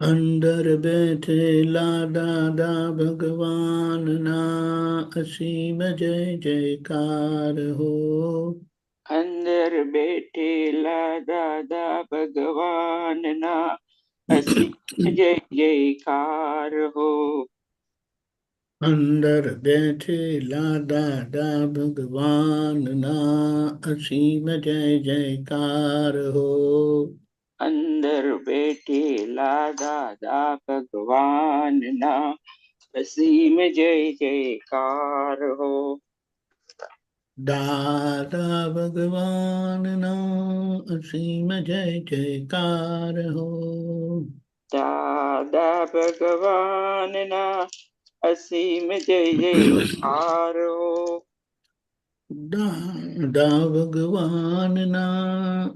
अंदर बैठेला दादा भगवान ना असीम जय जयकार हो। અંદર બેઠેલા દાદા ભગવાનના અસીમ જય જયકાર હો. अंदर बैठेला दादा भगवान ना असीम जय जयकार हो। અંદર બેઠેલા દાદા ભગવાનના અસીમ જય જયકાર હો. दादा भगवान ना असीम जय जयकार हो। દાદા ભગવાનના અસીમ જય જયકાર હો. दादा भगवान ना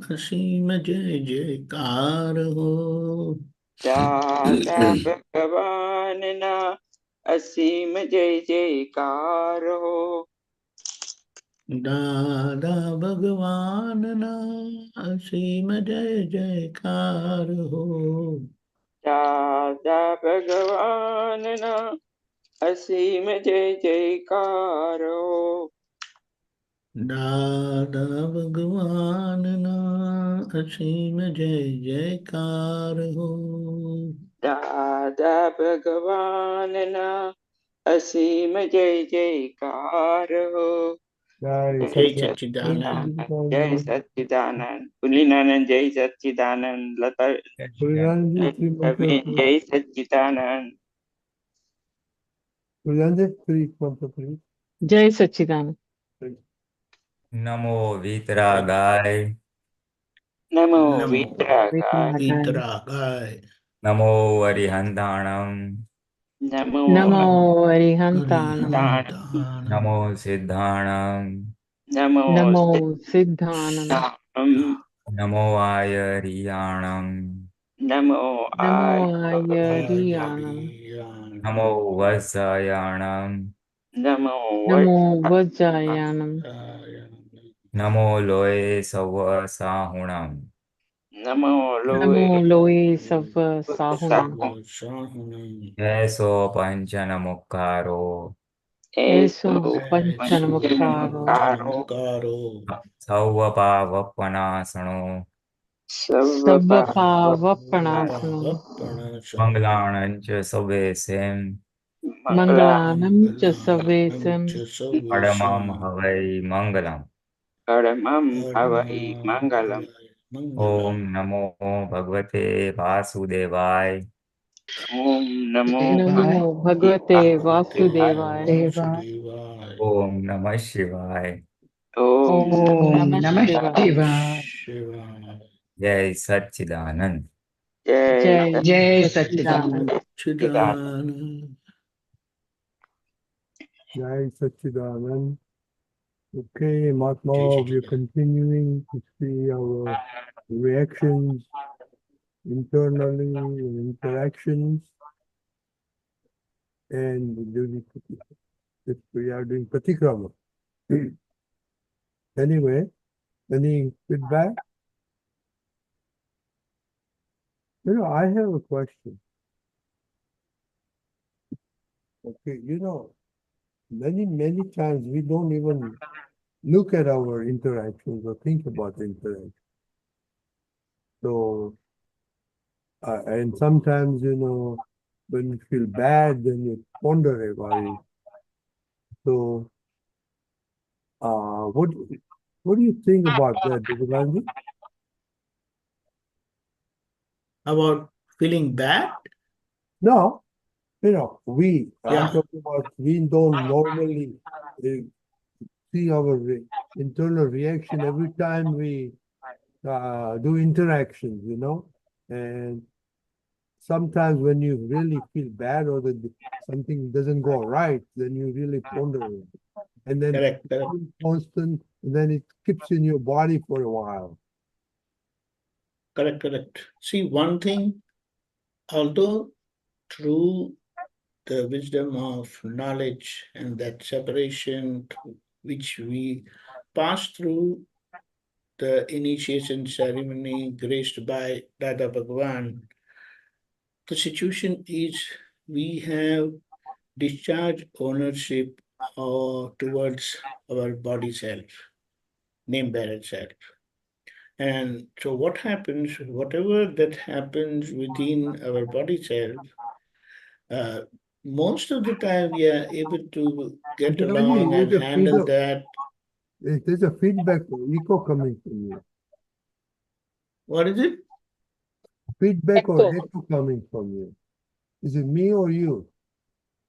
असीम जय जयकार हो। દાદા ભગવાનના અસીમ જય જયકાર હો. दादा भगवान ना असीम जय जयकार हो। દાદા ભગવાનના અસીમ જય જયકાર હો. दादा भगवान ना असीम जय जयकार हो। દાદા ભગવાનના અસીમ જય જયકાર હો. Jai जय Satchidanand. सच्चिदानंद। જય સચ્ચિદાનંદ. પુલિનાનંદ જય સચ્ચિદાનંદ. Lata Pulinanandji, three mantra, please. જય સચ્ચિદાનંદ. Pulinanandji, three mantra, please. જય સચ્ચિદાનંદ. નમો વિતરાગાય નમો नमो વિતરાગાય. वितरागाय। નમો અરિહંતાણમ નમો નમો અરિહંતાણમ. हरिहंताणं। નમો સિદ્ધાણમ નમો નમો સિદ્ધાનમ. સિદ્ધાણમ. નમો આયરિયાણમ નમો નમો આય. આયરિયાણમ. નમો વત્સયાણમ નમો નમો વજ્જાયાણમ. નમો લોય સવ સાહુણમ નમો નમો લોય લોય સવ સાહુણમ. એસો પંચન મુક્કારો એસો એસો પંચનમુક્તારો. પંચનમુક્તારો. સૌ પાવપનાસણો સર્વ સર્વ પાવપણાસનો. મંગલાણં ચ સવે સેમ મંગલા મંગલાનમ ચ સવેસમ. પરમં હવૈ મંગલમ પરમં હવૈ મંગલમ. ઓમ નમો ભગવતે વાસુદેવાય ઓમ નમો નમો ભગવતે વાસુદેવાય. ઓમ નમઃ શિવાય ઓમ ઓમ નમઃ શિવાય. જય સચ્ચિદાનંદ. જય જય સચ્ચિદાનંદ. Jai Satchidanand. Okay, Mahatma, we are continuing to see our reactions internally and interactions. And we are doing Pratikraman. Anyway, any feedback? I have a question. Okay, many times we don't even look at our interactions or think about the interaction. So, and sometimes, when you feel bad, then you ponder about it. So, what do you think about that, Bhagwanji? About feeling bad? No, I'm talking about we don't normally see our internal reaction every time we do interactions, and sometimes when you really feel bad or that something doesn't go right, then you really ponder it. And then Correct. constant, and then it keeps in your body for a while. Correct. See, one thing, although through the wisdom of knowledge and that separation which we pass through the initiation ceremony graced by Dada Bhagwan, the situation is we have discharged ownership towards our body self, name bearer self. And so what happens, whatever that happens within our body self, most of the time we are able to get along and handle that. There's a feedback echo coming from you. What is it? Feedback or Echo. echo coming from you. Is it me or you?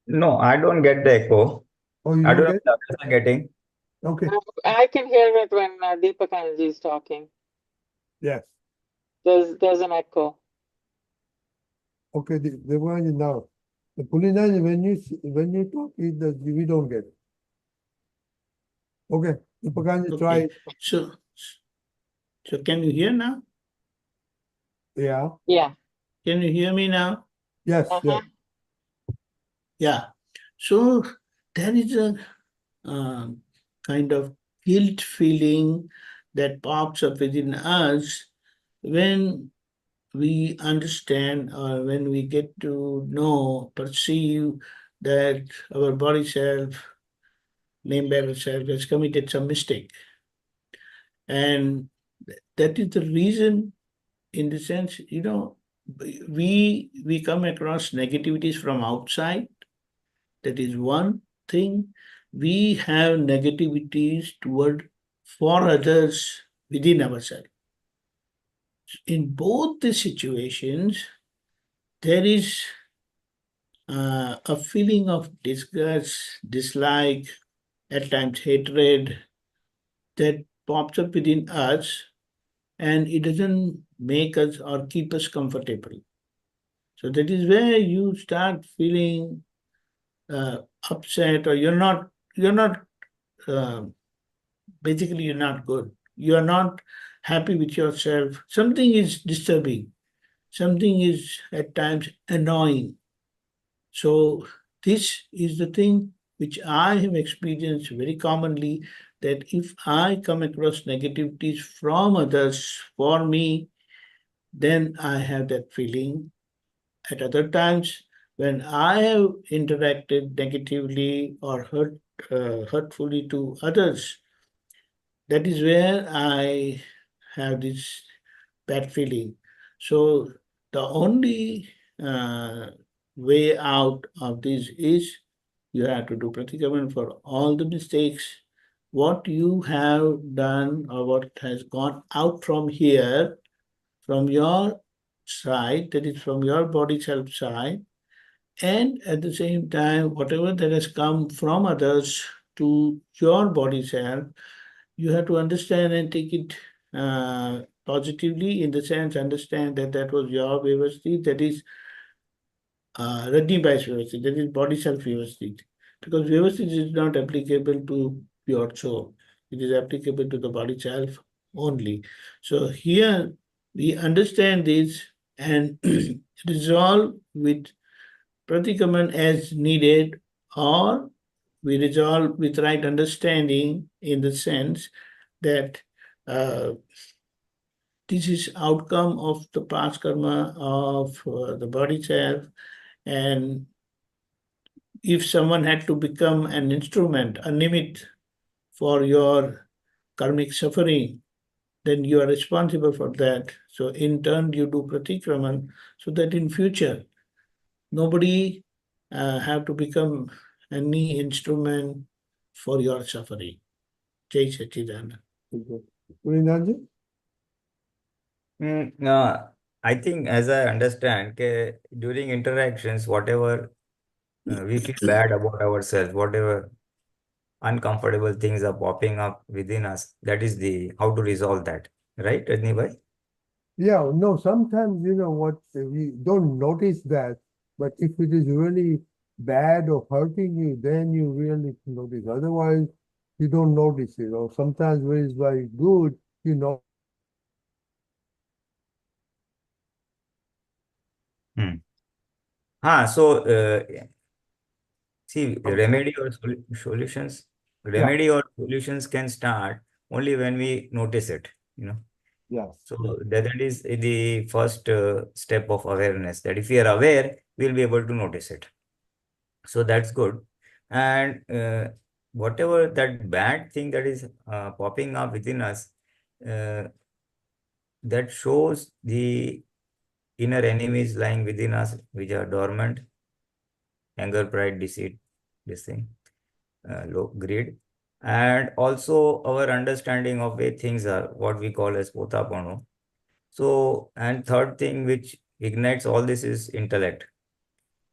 No, I don't get the echo. Oh, you I don't don't know get if the others are getting. Okay. I can hear it when Deepakanandji is talking. Yes. There's an echo. Okay. The one is now. The Pulinanandji, when you talk, we don't get it. Okay. Deepakanandji, try Okay. it. So can you hear now? Yeah. Yeah. Can you hear me now? Yes. Yes. Yeah. So there is a kind of guilt feeling that pops up within us when we understand or when we get to know, perceive that our body self, name bearer self, has committed some mistake. And that is the reason, in the sense, we come across negativities from outside. That is one thing. We have negativities for others within ourselves. In both the situations, there is a feeling of disgust, dislike, at times hatred that pops up within us, and it doesn't make us or keep us comfortable. So that is where you start feeling upset, or basically you're not good. You are not happy with yourself. Something is disturbing. Something is at times annoying. So this is the thing which I have experienced very commonly, that if I come across negativities from others for me, then I have that feeling. At other times, when I have interacted negatively or hurtfully to others, that is where I have this bad feeling. So the only way out of this is you have to do Pratikraman for all the mistakes. What you have done or what has gone out from here, from your side, that is from your body self side, and at the same time, whatever that has come from others to your body self, you have to understand and take it positively, in the sense, understand that that was your vyavasthi, that is Rajni-bai's vyavasthi, that is body self vyavasthi. Because vyavasthi is not applicable to pure soul. It is applicable to the body self only. So here we understand this and resolve with Pratikraman as needed, or we resolve with right understanding, in the sense that this is outcome of the past karma of the body self, and if someone had to become an instrument, a nimit for your karmic suffering, then you are responsible for that. So in turn, you do Pratikraman, so that in future, nobody have to become any instrument for your suffering. Jai Satchidananda. Pulinanandji? I think, as I understand, during interactions, whatever we feel bad about ourselves, whatever uncomfortable things are popping up within us, that is the how to resolve that, right, Rajni bhai? Yeah, no, sometimes, what, we don't notice that, but if it is really bad or hurting you, then you really notice. Otherwise, you don't notice it. Or sometimes when it's very good, you know. So see, solutions Yeah. can start only when we notice it, Yes. So that is the first step of awareness, that if we are aware, we'll be able to notice it. So that's good. And whatever that bad thing that is popping up within us, uh, that shows the inner enemies lying within us, which are dormant: anger, pride, deceit, this thing, low greed, and also our understanding of way things are, what we call as potapano. So, and third thing which ignites all this is intellect.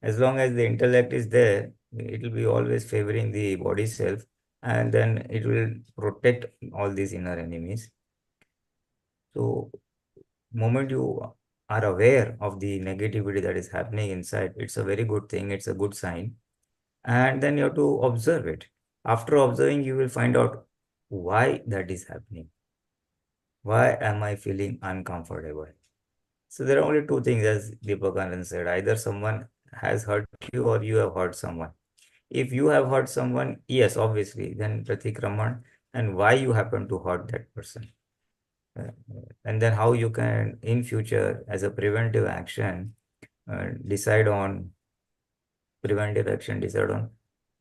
As long as the intellect is there, it will be always favoring the body self, and then it will protect all these inner enemies. So, moment you are aware of the negativity that is happening inside, it's a very good thing, it's a good sign. And then you have to observe it. After observing, you will find out why that is happening. Why am I feeling uncomfortable? So there are only two things, as Deepakanand said: either someone has hurt you or you have hurt someone. If you have hurt someone, yes, obviously, then Pratikraman, and why you happen to hurt that person. And then how you can, in future, as a preventive action, decide on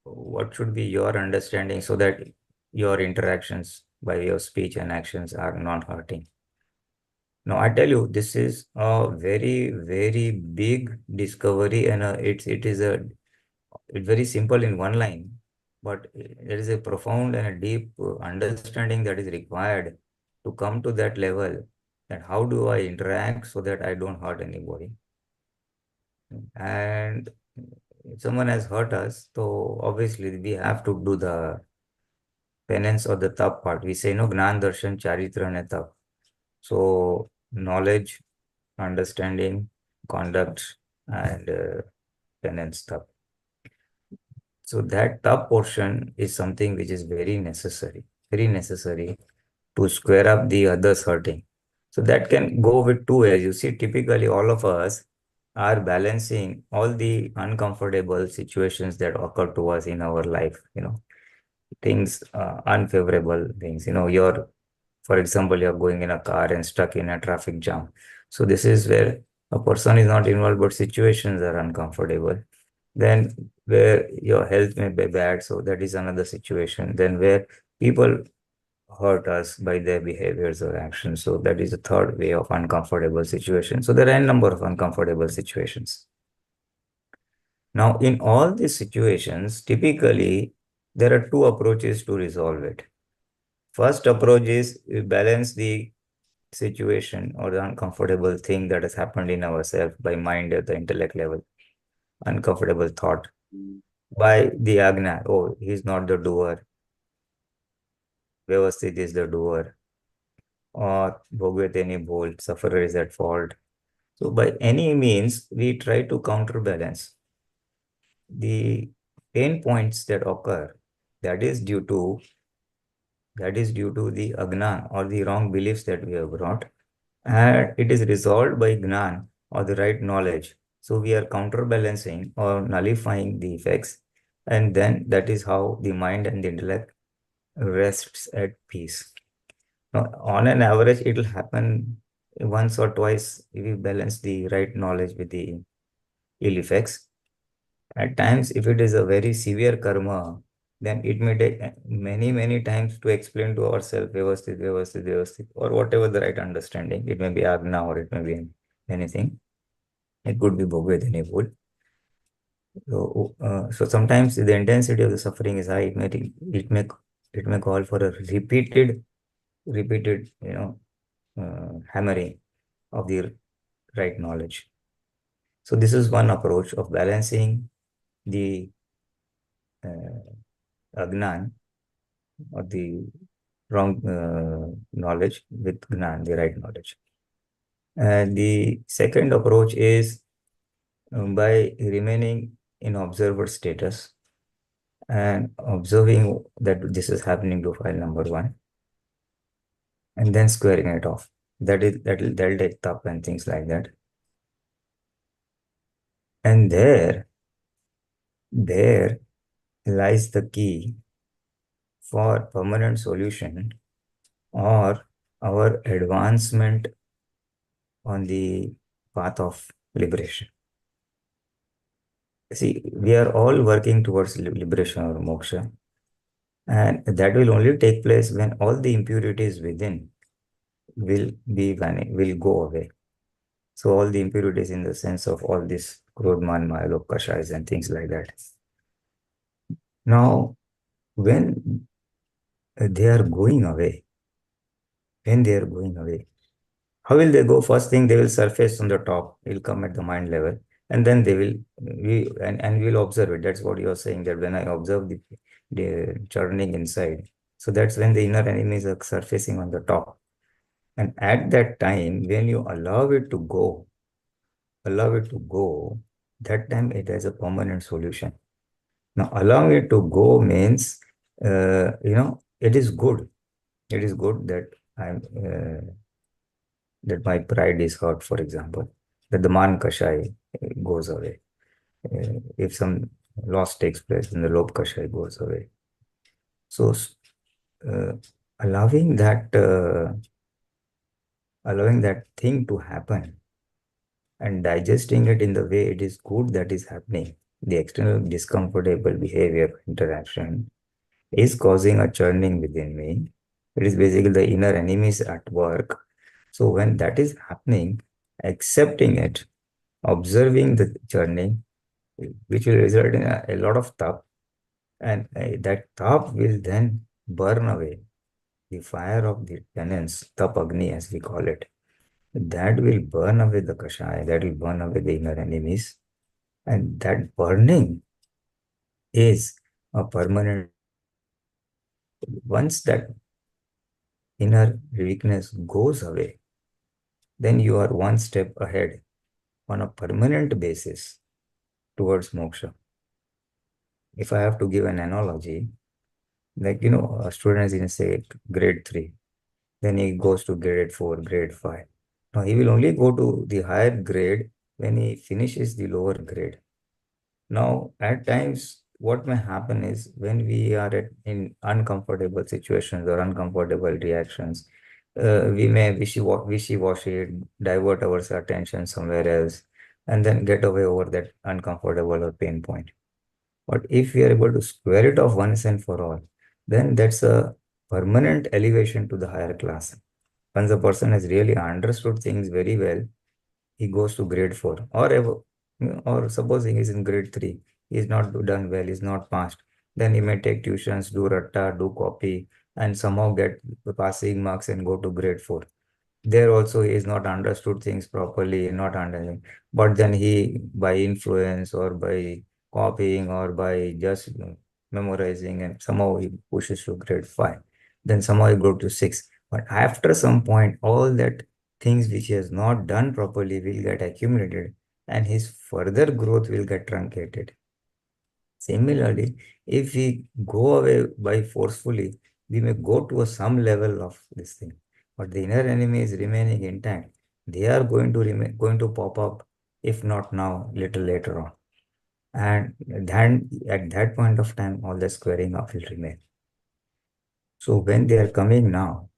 what should be your understanding, so that your interactions by your speech and actions are not hurting. Now, I tell you, this is a very, very big discovery, and it's very simple in one line, but there is a profound and a deep understanding that is required to come to that level, that how do I interact so that I don't hurt anybody. And if someone has hurt us, so obviously we have to do the penance or the tap part. We say, no, Gnan Darshan Charitra ne tap. So knowledge, understanding, conduct, and penance tap. So that tap portion is something which is very necessary to square up the others hurting. So that can go with two ways. You see, typically all of us are balancing all the uncomfortable situations that occur to us in our life, things, unfavorable things. For example, you're going in a car and stuck in a traffic jam. So this is where a person is not involved, but situations are uncomfortable. Then where your health may be bad, so that is another situation. Then where people hurt us by their behaviors or actions, so that is a third way of uncomfortable situation. So there are a number of uncomfortable situations. Now, in all these situations, typically there are two approaches to resolve it. First approach is we balance the situation or the uncomfortable thing that has happened in ourselves by mind at the intellect level, uncomfortable thought, by the agna. Oh, he's not the doer. Vyavasthit is the doer. Or bhogvet any bhol, sufferer is at fault. So by any means, we try to counterbalance the pain points that occur. That is due to the agnan or the wrong beliefs that we have brought, and it is resolved by gnan or the right knowledge. So we are counterbalancing or nullifying the effects, and then that is how the mind and the intellect rests at peace. Now, on an average, it will happen once or twice if we balance the right knowledge with the ill effects. At times, if it is a very severe karma, then it may take many, many times to explain to ourselves, vyavasthit, or whatever the right understanding. It may be agna or it may be anything. It could be bhogvet any wood. So sometimes the intensity of the suffering is high. It may call for a repeated, hammering of the right knowledge. So this is one approach of balancing the agnan or the wrong knowledge with gnan, the right knowledge. And the second approach is by remaining in observer status and observing that this is happening to file number one, and then squaring it off. That'll take up and things like that. And there lies the key for permanent solution or our advancement on the path of liberation. See, we are all working towards liberation or moksha, and that will only take place when all the impurities within will go away. So all the impurities in the sense of all this Krodh, Man, Maya, Lobh, Kashais and things like that. Now, when they are going away, how will they go? First thing, they will surface on the top, will come at the mind level, and then they will, we will observe it. That's what you are saying, that when I observe the churning inside, so that's when the inner enemies are surfacing on the top. And at that time, when you allow it to go, that time it has a permanent solution. Now, allowing it to go means, it is good. It is good that that my pride is hurt, for example, that the man kashai goes away. If some loss takes place, then the lobh kashai goes away. So, allowing that thing to happen and digesting it in the way it is good that is happening, the external discomfortable behavior, interaction, is causing a churning within me. It is basically the inner enemies at work. So when that is happening, accepting it, observing the churning, which will result in a lot of tap, and that tap will then burn away the fire of the penance, tap agni as we call it. That will burn away the kashaya, that will burn away the inner enemies. And that burning is a permanent. Once that inner weakness goes away, then you are one step ahead on a permanent basis towards moksha. If I have to give an analogy, like, a student is in, say, grade 3, then he goes to grade 4, grade 5. Now, he will only go to the higher grade when he finishes the lower grade. Now, at times, what may happen is when we are in uncomfortable situations or uncomfortable reactions, we may wishy-washy, divert our attention somewhere else, and then get away over that uncomfortable or pain point. But if we are able to square it off once and for all, then that's a permanent elevation to the higher class. Once a person has really understood things very well, he goes to grade 4, or supposing he's in grade 3, he's not done well, he's not passed, then he may take tuitions, do ratta, do copy, and somehow get the passing marks and go to grade 4. There also he is not understood things properly, not understanding, but then he, by influence or by copying or by just memorizing, and somehow he pushes to grade 5. Then somehow he go to 6. But after some point, all that things which he has not done properly will get accumulated, and his further growth will get truncated. Similarly, if we go away by forcefully, we may go to some level of this thing, but the inner enemy is remaining intact. They are going to pop up, if not now, little later on. And then at that point of time, all the squaring up will remain. So when they are coming now,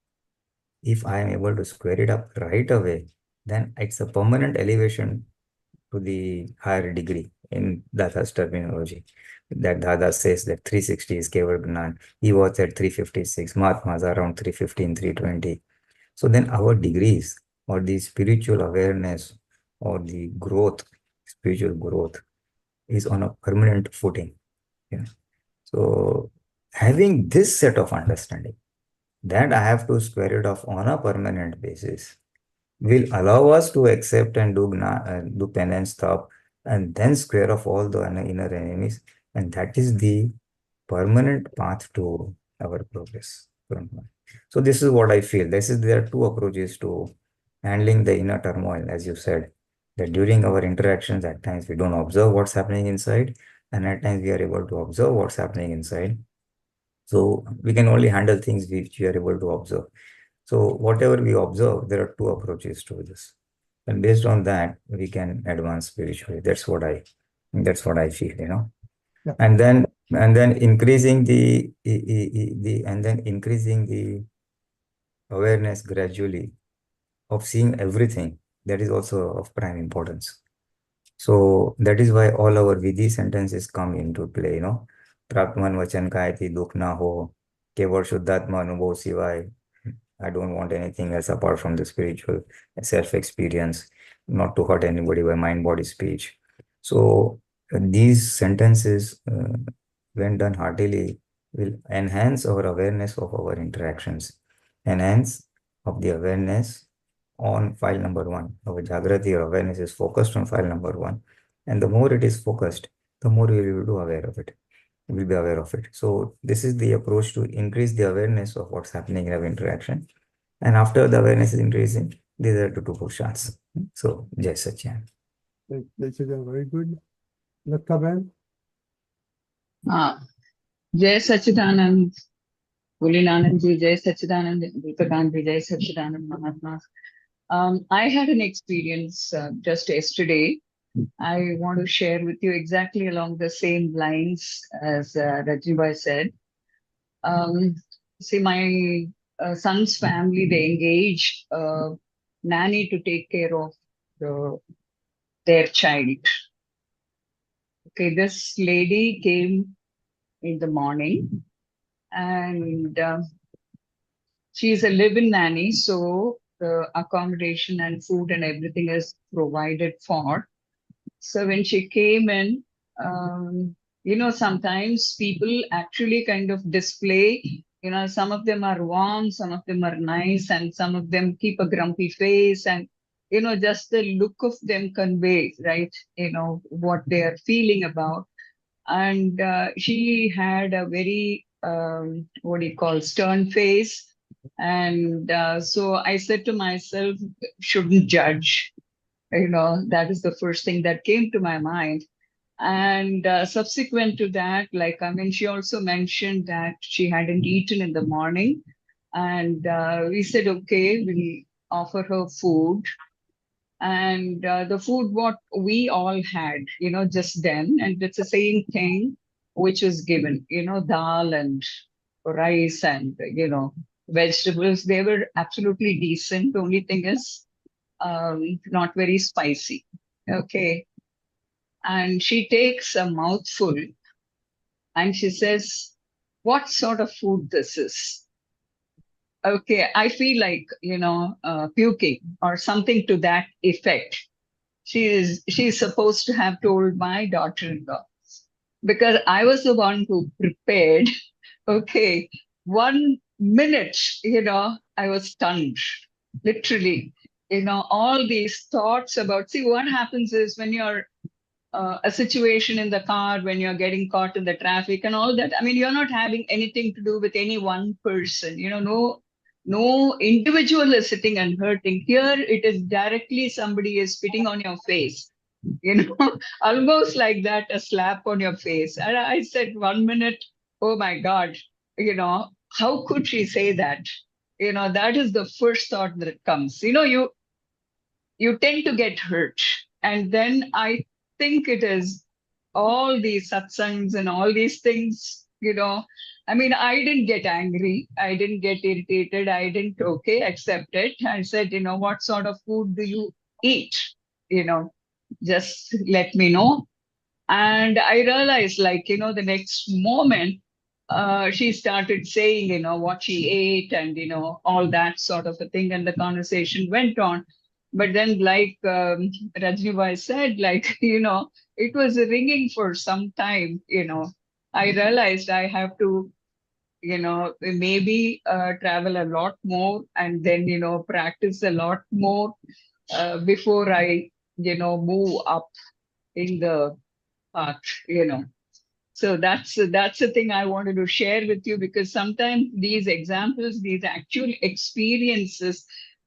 if I am able to square it up right away, then it's a permanent elevation to the higher degree in Dada's terminology. That Dada says that 360 is Keval Gnan. He was at 356. Mahatmas around 315, 320. So then our degrees or the spiritual awareness or the growth, spiritual growth, is on a permanent footing. Yeah. So having this set of understanding, that I have to square it off on a permanent basis, will allow us to accept and do penance, stop, and then square off all the inner enemies. And that is the permanent path to our progress. So this is what I feel. There are two approaches to handling the inner turmoil, as you said, that during our interactions, at times we don't observe what's happening inside, and at times we are able to observe what's happening inside. So we can only handle things which we are able to observe. So whatever we observe, there are two approaches to this. And based on that, we can advance spiritually. That's what I feel, Yeah. And then increasing the awareness gradually of seeing everything, that is also of prime importance. So that is why all our Vidhi sentences come into play, Prakman Vachan Kayati Dukh Na Ho, Keval Shuddhatma Anubhav Sivai. I don't want anything else apart from the spiritual self-experience, not to hurt anybody by mind, body, speech. So these sentences, when done heartily, will enhance our awareness of our interactions, enhance of the awareness on file number 1. Our Jagrati or awareness is focused on file number 1. And the more it is focused, the more we will be aware of it. We will be aware of it. So this is the approach to increase the awareness of what's happening in our interaction. And after the awareness is increasing, these are the two portions. So, Jai Satchidanand. That's very good. Lakkaben? Jai Satchidanand Pulinanandji, Jai Satchidanand Deepakanandji, Jai Satchidanand Mahatma. I had an experience just yesterday. I want to share with you exactly along the same lines as Rajnibai said. See, my son's family, they engaged a nanny to take care of their child. Okay, this lady came in the morning and she's a live-in nanny, so the accommodation and food and everything is provided for. So when she came in, sometimes people actually kind of display, some of them are warm, some of them are nice, and some of them keep a grumpy face, and, just the look of them conveys, right, what they are feeling about. And she had a very, stern face. And so I said to myself, shouldn't judge. That is the first thing that came to my mind. And subsequent to that, she also mentioned that she hadn't eaten in the morning. And we said, okay, we'll offer her food. And the food, what we all had, just then, and it's the same thing which was given, dal and rice and, vegetables. They were absolutely decent. The only thing is, not very spicy. Okay. And she takes a mouthful and she says, what sort of food this is? Okay, I feel like, puking or something to that effect. She's supposed to have told my daughter-in-law, because I was the one who prepared. Okay, 1 minute, I was stunned, literally. All these thoughts about, see, what happens is when you're a situation in the car, when you're getting caught in the traffic and all that, I mean, you're not having anything to do with any one person, no individual is sitting and hurting. Here it is directly somebody is spitting on your face, almost like that, a slap on your face. And I said 1 minute, oh my God, how could she say that? That is the first thought that comes. You tend to get hurt. And then I think it is all these satsangs and all these things, I mean, I didn't get angry. I didn't get irritated. I didn't, accept it. I said, what sort of food do you eat? Just let me know. And I realized, the next moment, she started saying, what she ate and, all that sort of a thing. And the conversation went on. But then, like Rajnibai said, it was ringing for some time, I realized I have to, maybe travel a lot more and then, practice a lot more before I, move up in the path, So that's the thing I wanted to share with you, because sometimes these examples, these actual experiences,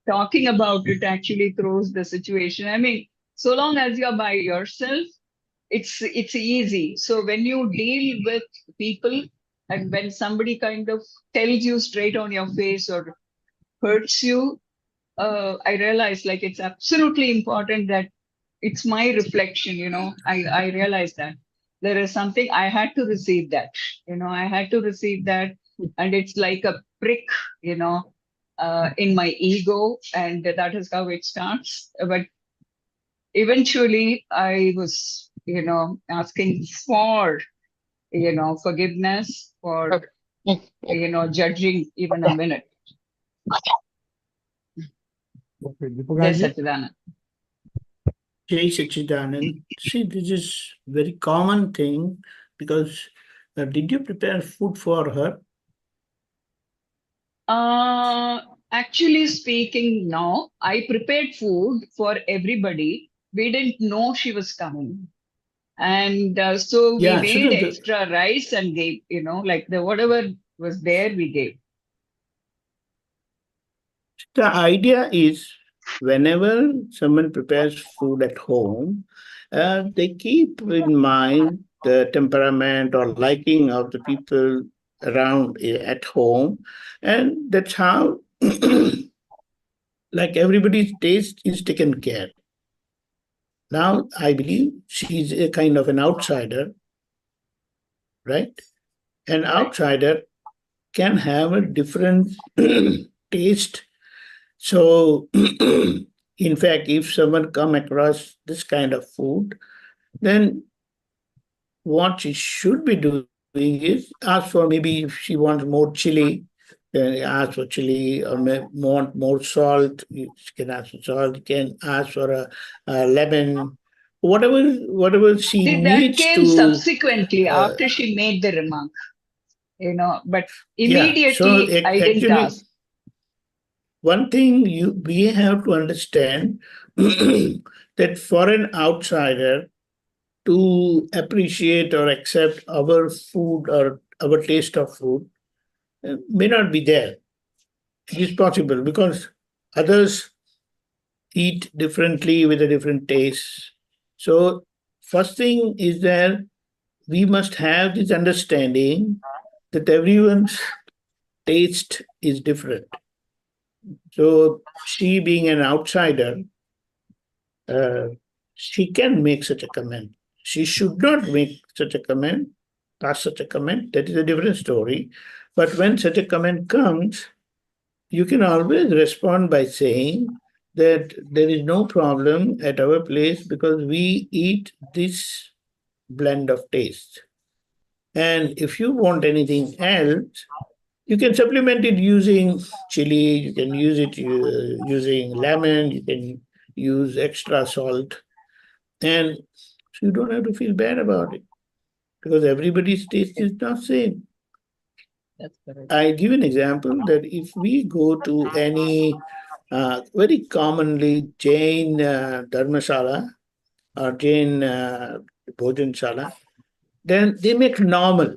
talking about it actually throws the situation. I mean, so long as you're by yourself, it's easy. So when you deal with people and when somebody kind of tells you straight on your face or hurts you, I realize it's absolutely important that it's my reflection, I realized that there is something I had to receive that, I had to receive that. And it's like a prick, in my ego, and that is how it starts. But eventually, I was, asking for, forgiveness for, judging even a minute. Okay, Jai Deepakanandji. Satchidanand. Jai Sachidanand. See, this is very common thing because did you prepare food for her? Actually speaking, no. I prepared food for everybody. We didn't know she was coming. And so we Yeah, made so extra rice and gave, like whatever was there, we gave. the idea is whenever someone prepares food at home, they keep in mind the temperament or liking of the people around at home, and that's how like everybody's taste is taken care. Now I believe she's a kind of an outsider, right? An outsider can have a different taste. So in fact, if someone come across this kind of food, then what she should be doing is ask for, maybe if she wants more chili, then ask for chili, or want more salt, you can ask for salt, you can ask for a lemon, whatever she See, that needs came to. subsequently after she made the remark, but Yeah, so immediately I didn't actually, ask. one thing we have to understand that for an outsider to appreciate or accept our food or our taste of food may not be there. It is possible because others eat differently with a different taste. So, first thing is that we must have this understanding that everyone's taste is different. So, she being an outsider, she can make such a comment. She should not make such a comment, pass such a comment. That is a different story. But when such a comment comes, you can always respond by saying that there is no problem at our place because we eat this blend of taste. And if you want anything else, you can supplement it using chili, you can use it using lemon, you can use extra salt. And so you don't have to feel bad about it because everybody's taste is not same. That's correct. I give an example that if we go to any very commonly Jain dharmasala or Jain bhojanshala, then they make normal,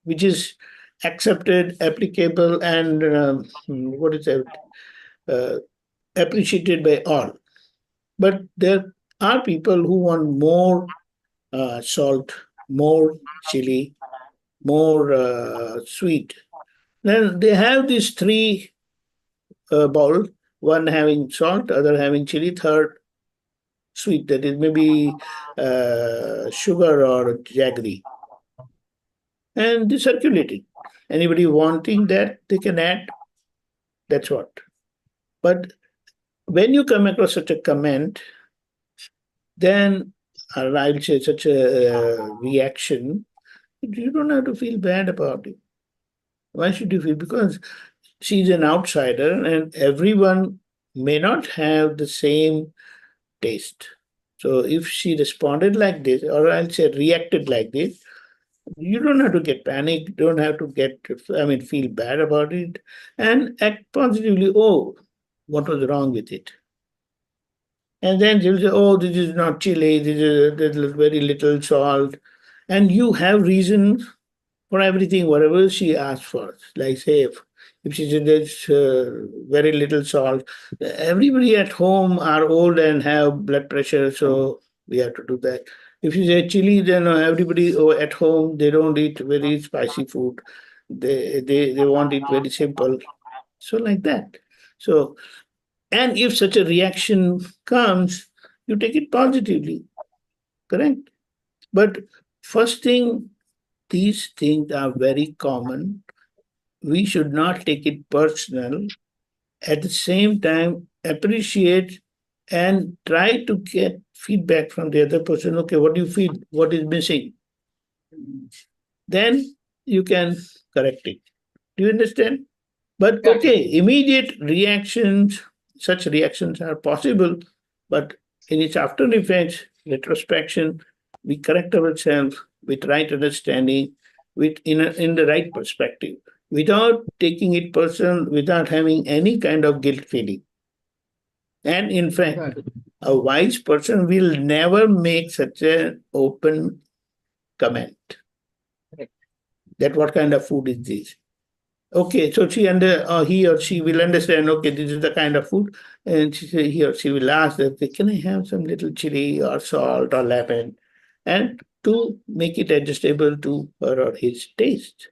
which is accepted, applicable, and what is it, appreciated by all. But there are people who want more salt, more chili, more sweet. Then they have these three bowls, one having salt, other having chili, third sweet, that is maybe sugar or jaggery. And they circulate it. Anybody wanting that, they can add. That's what. But when you come across such a comment, then I'll say such a reaction, you don't have to feel bad about it. Why should you feel? Because she's an outsider and everyone may not have the same taste. So if she responded like this, or I'll say reacted like this, you don't have to get panicked, don't have to feel bad about it, and act positively. Oh, what was wrong with it? And then she'll say, oh, this is not chili, there's very little salt. And you have reasons for everything, whatever she asks for. Like, say, if she said there's very little salt, everybody at home are old and have blood pressure, so we have to do that. If you say chili, then everybody at home, they don't eat very spicy food. They want it very simple. So like that. So, and if such a reaction comes, you take it positively, correct? But first thing, these things are very common. We should not take it personal. at the same time appreciate and try to get feedback from the other person. Okay, what do you feel? What is missing? Then you can correct it. Do you understand? But Got it. okay, immediate reactions, such reactions are possible, but in its after effects, retrospection, we correct ourselves with right understanding, in the right perspective, without taking it personal, without having any kind of guilt feeling. And in fact, Got it. a wise person will never make such an open comment. Correct. That what kind of food is this? Okay, so he or she will understand, okay, this is the kind of food. And he or she will ask, that, can I have some little chili or salt or lemon? And to make it adjustable to her or his taste.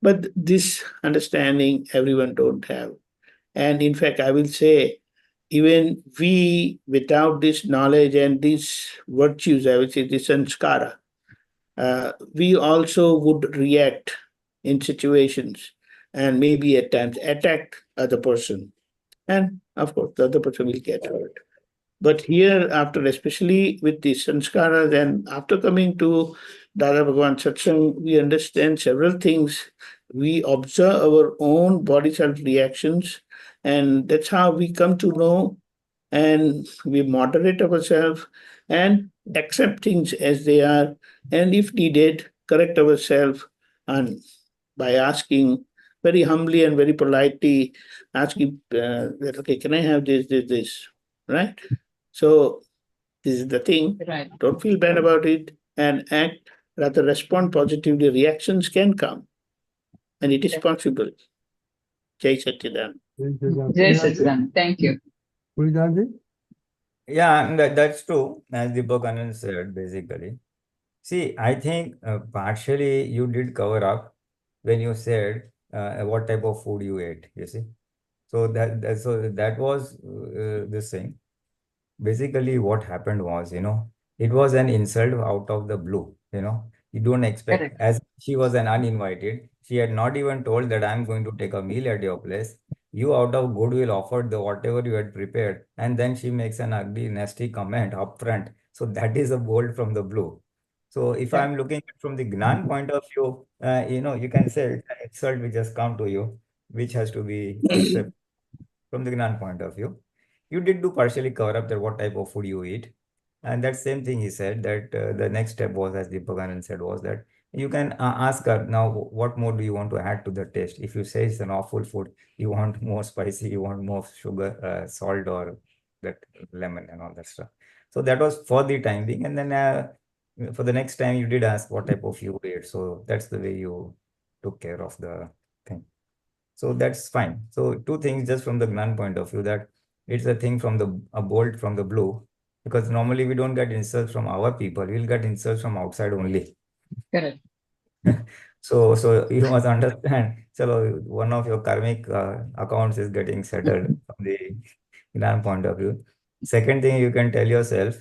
But this understanding everyone don't have. And in fact, I will say, even we, without this knowledge and these virtues, I would say this sanskara, we also would react in situations and maybe at times attack other person. And of course, the other person will get hurt. But here, after especially with the sanskaras and after coming to Dada Bhagwan Satsang, we understand several things. We observe our own body self reactions, and that's how we come to know, and we moderate ourselves and accept things as they are, and if needed, correct ourselves, and by asking very humbly and very politely, asking that, okay, can I have this, right? So this is the thing. Right. Don't feel bad about it and act, rather respond positively. Reactions can come, and it is possible. Jai Satchidanand. Jai Sachidanand. Thank you. Pulinanandji? Yeah, and that's true, as Deepakanand said, basically. See, I think partially you did cover up when you said what type of food you ate, you see. So that was this thing. Basically, what happened was, it was an insult out of the blue, You don't expect, Correct. as she was an uninvited, she had not even told that I'm going to take a meal at your place. You, out of goodwill, offered the whatever you had prepared, and then she makes an ugly, nasty comment upfront. So that is a bolt from the blue. So if Yeah. I'm looking at from the Gnan point of view, you can say it's an insult which has come to you, which has to be accepted from the Gnan point of view. You did do partially cover up that what type of food you eat. And that same thing he said that the next step was, as Deepakanand said, was that you can ask her, now, what more do you want to add to the taste? If you say it's an awful food, you want more spicy, you want more sugar, salt, or that lemon and all that stuff. So that was for the time being. And then for the next time, you did ask what type of you ate. So that's the way you took care of the thing. So that's fine. So two things just from the Gnan point of view, that it's a thing from a bolt from the blue, because normally we don't get insults from our people. We'll get insults from outside only. Correct. So you must understand. So one of your karmic accounts is getting settled from the Gnan point of view. Second thing you can tell yourself,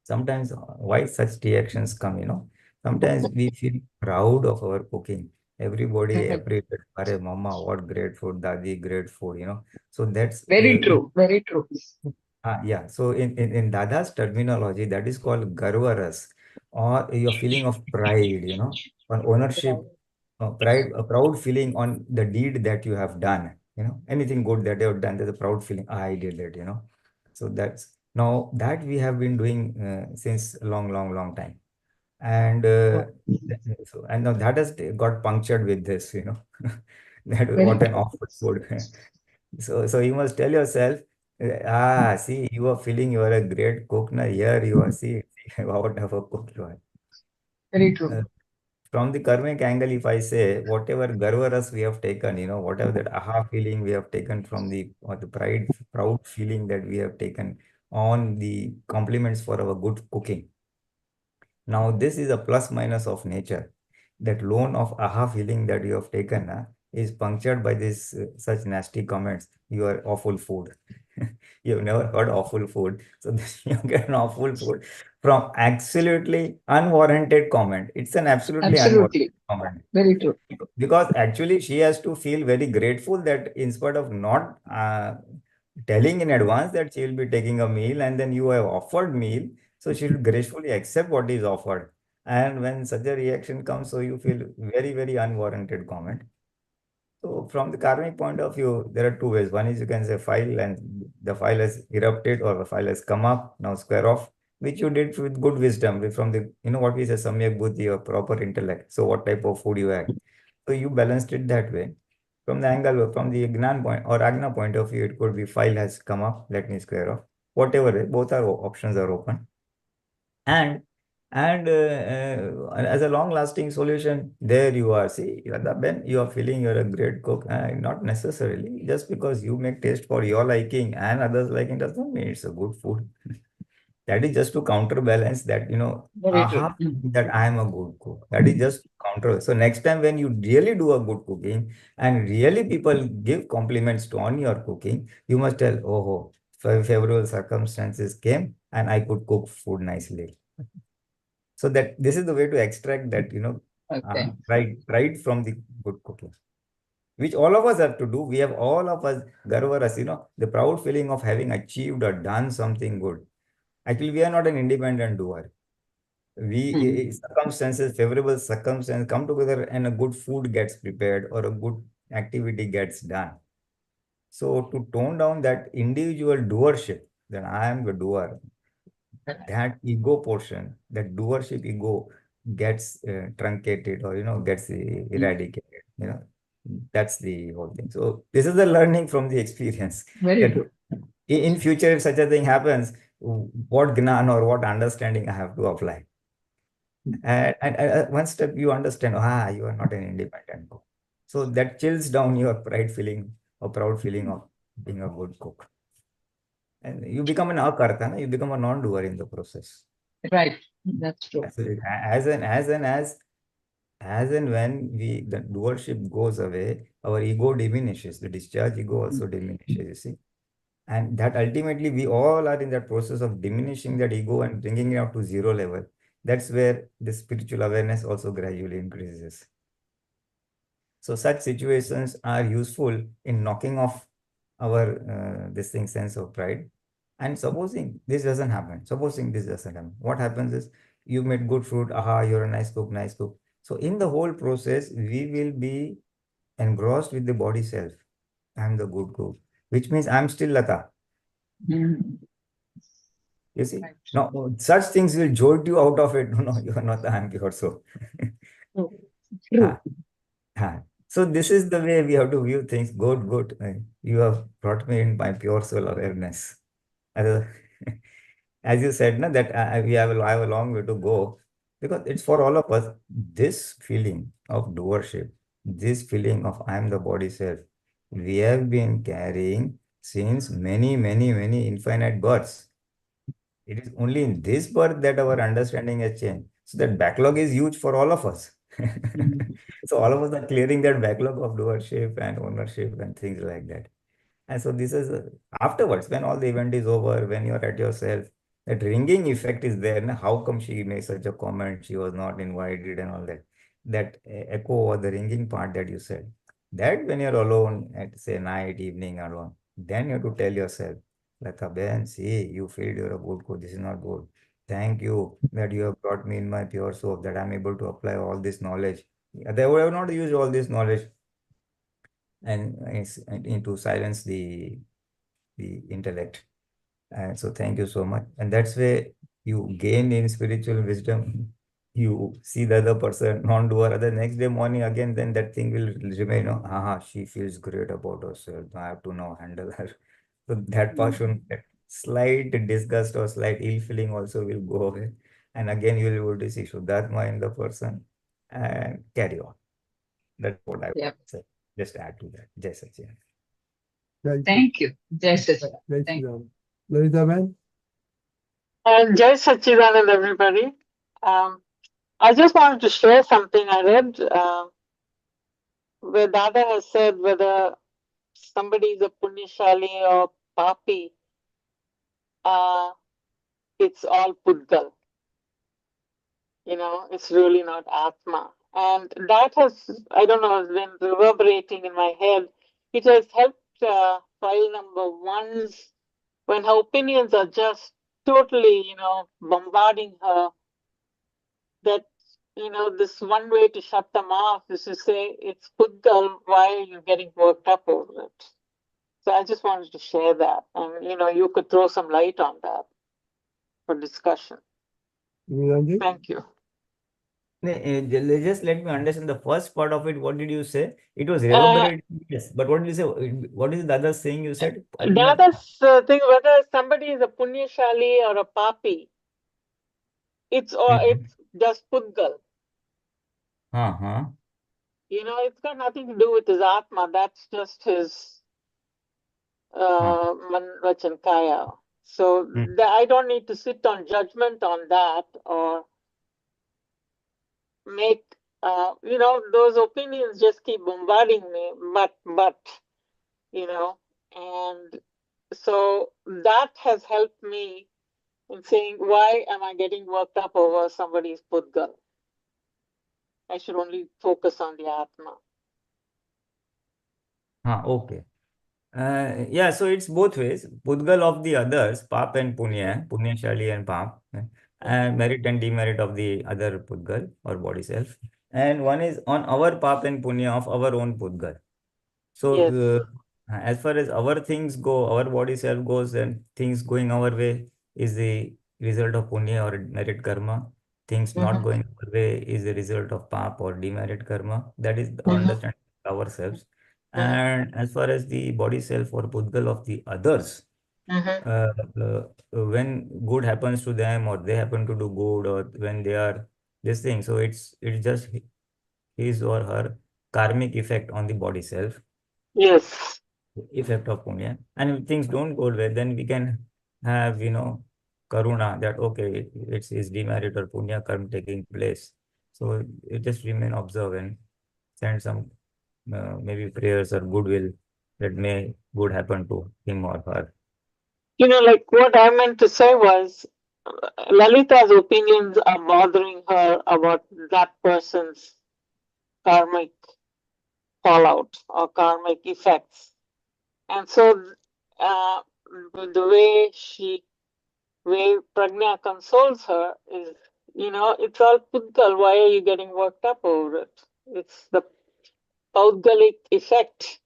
sometimes why such reactions come, sometimes we feel proud of our cooking. Everybody appreciates, "Arey mama, what great food, dadi, great food." So that's Very true. Very true. yeah. So in Dada's terminology, that is called garvaras, or your feeling of pride, on ownership, pride, a proud feeling on the deed that you have done. Anything good that you have done, there's a proud feeling. I did it. So that's now that we have been doing since a long, long, long time. And and now that has got punctured with this, that Very what an true. awful food. So you must tell yourself, see, you are feeling you are a great cook. Now here you are, see what of a cook you are. Very true. From the karmic angle, if I say whatever garvaras we have taken, whatever that aha feeling we have taken from or the proud feeling that we have taken on the compliments for our good cooking. Now, this is a plus minus of nature. That loan of aha feeling that you have taken is punctured by this such nasty comments. You are awful food. You've never heard awful food. So you get an awful food from absolutely unwarranted comment. It's an absolutely unwarranted Absolutely. comment. Very true. Because actually she has to feel very grateful that in spite of not telling in advance that she will be taking a meal and then you have offered meal, so she will gracefully accept what is offered. And when such a reaction comes, so you feel very, very unwarranted comment. So from the karmic point of view, there are two ways. One is you can say file and the file has erupted or the file has come up, now square off, which you did with good wisdom from the, what we say, samyak buddhi or proper intellect. So what type of food you had. So you balanced it that way. From the angle, from the Gnan point or Agna point of view, it could be file has come up, let me square off. Whatever, both are options are open. And as a long-lasting solution, there you are. See, when you are feeling you're a great cook, not necessarily just because you make taste for your liking and others liking doesn't mean it's a good food. That is just to counterbalance that, Very true. aha, that I am a good cook. That is just counter. So next time when you really do a good cooking and really people give compliments to on your cooking, you must tell, oh, favorable circumstances came and I could cook food nicely. So that this is the way to extract that, Okay. right from the good cooking, which all of us have to do. We have all of us, garvaras, the proud feeling of having achieved or done something good. Actually, we are not an independent doer. Circumstances, favorable circumstances come together and a good food gets prepared or a good activity gets done. So to tone down that individual doership, then I am the doer, that ego portion, that doership ego gets truncated or, gets eradicated, that's the whole thing. So this is the learning from the experience. Very That true. in future, if such a thing happens, what gnan or what understanding I have to apply. And one step you understand, you are not an independent cook. So that chills down your pride feeling or proud feeling of being a good cook. And you become an akarta, you become a non-doer in the process. Right. That's true. As and when the doership goes away, our ego diminishes. The discharge ego also diminishes, you see. And that ultimately we all are in that process of diminishing that ego and bringing it up to zero level. That's where the spiritual awareness also gradually increases. So such situations are useful in knocking off our this thing sense of pride. And supposing this doesn't happen, what happens is you made good fruit, you're a nice cook, nice cook. So in the whole process, we will be engrossed with the body self. I'm the good cook, which means I'm still Lata. Mm. You see? Right. No, such things will jolt you out of it. No, you are not the I'm pure soul. True. So this is the way we have to view things. Good. You have brought me in my pure soul awareness. As you said, that I have a long way to go, because it's for all of us. This feeling of doership, this feeling of I am the body self, we have been carrying since many infinite births. It is only in this birth that our understanding has changed. So that backlog is huge for all of us. So all of us are clearing that backlog of doership and ownership and things like that. And so this is afterwards, when all the event is over, when you're at yourself, that ringing effect is there. Now, how come she made such a comment? She was not invited and all that. That echo or the ringing part that you said, that when you're alone at say night, evening alone, then you have to tell yourself, Lata Ben, see, you feel you're a good coach. This is not good. Thank you that you have brought me in my pure soul, that I'm able to apply all this knowledge. They would have not used all this knowledge and into silence the intellect. And so thank you so much. And that's where you gain in spiritual wisdom. You see the other person non-doer, the next day morning again, then that thing will remain, she feels great about herself. I have to now handle her. So that portion, that slight disgust or slight ill feeling also will go away. And again, you will be able to see Shudhdhatma in the person and carry on. That's what I would say. Just add to that. Jai Sachin. Thank you. Jai Sachin. Thank you. Lalita Ben? Jai Sachidanand, everybody. I just wanted to share something I read where Dada has said whether somebody is a Punyashali or papi, it's all Pudgal. It's really not Atma. And that has, I don't know, has been reverberating in my head. It has helped file number one's, when her opinions are just totally, bombarding her, that, this one way to shut them off is to say, it's Pudgal, why are you getting worked up over it? So I just wanted to share that. And, you could throw some light on that for discussion. Pulinanandji? Thank you. Just let me understand the first part of it. What did you say? It was reverberating, yes. But what did you say? What is the other saying you said? Dada's thing, whether somebody is a punyashali or a papi, it's just Pudgal. It's got nothing to do with his Atma. That's just his Mann, Vachan, Kaya. So I don't need to sit on judgment on that or make, those opinions just keep bombarding me, but, and so that has helped me in saying, why am I getting worked up over somebody's Pudgal? I should only focus on the Atma. Okay. Yeah, so it's both ways. Pudgal of the others, paap and punya, punyashali and paap, and merit and demerit of the other Pudgal or body self. And one is on our paap and punya of our own Pudgal. So, Yes. as far as our things go, our body self goes, and things going our way is the result of punya or merit karma. Things not going our way is the result of paap or demerit karma. That is our understanding of ourselves. And as far as the body self or Pudgal of the others, when good happens to them or they happen to do good or when they are this thing, so it's just his or her karmic effect on the body self. Yes. Effect of punya. And if things don't go well, then we can have, karuna, that okay, it's his demerit or punya karma taking place. So it just remain observe and send some maybe prayers or goodwill that may good happen to him or her. Like what I meant to say was, Lalita's opinions are bothering her about that person's karmic fallout or karmic effects. And so the way Pragna consoles her is, it's all Pudgal. Why are you getting worked up over it? It's the Pudgalic effect,